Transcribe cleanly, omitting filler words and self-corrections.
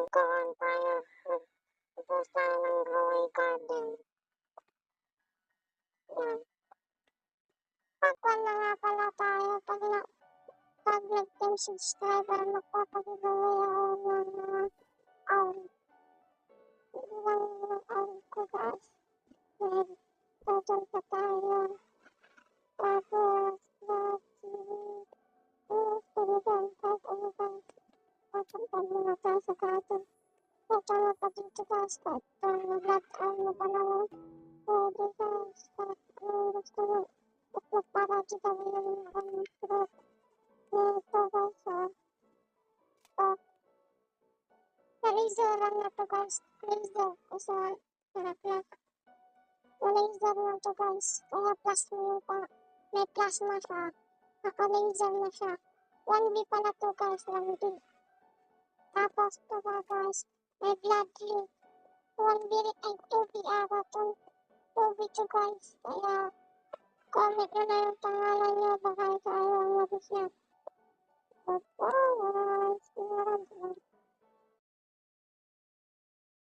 magkaroon tayo, mag-post tayo ng drawing garden. Yan. Pag-1 na nga pala tayo, pag nag-10 subscriber, magpapag-giveaway ako ng mga owl. Ilang owl ko guys. May total pa tayo. Tapos, talagang kahit ano bang papuntan muna tayo sa garden. Ito na pa dito guys, kahit nag-blood owl na pa naman. Pwede guys, kahit anong gusto mo. At para di kami yung maraming fruit. Ito guys, na-laser lang na to guys. Laser, kasi sarap lang. Na-laser lang to guys. Kaya plus mo pa. May plasma siya. Naka-laser na siya. 1B pala to guys, 1B. Tapos to guys, may blood ring. 1B rin ay 2B ata to. 2B to guys. Kaya comment nyo na yung pangalan nyo. Baka ikaw ang nabis niya.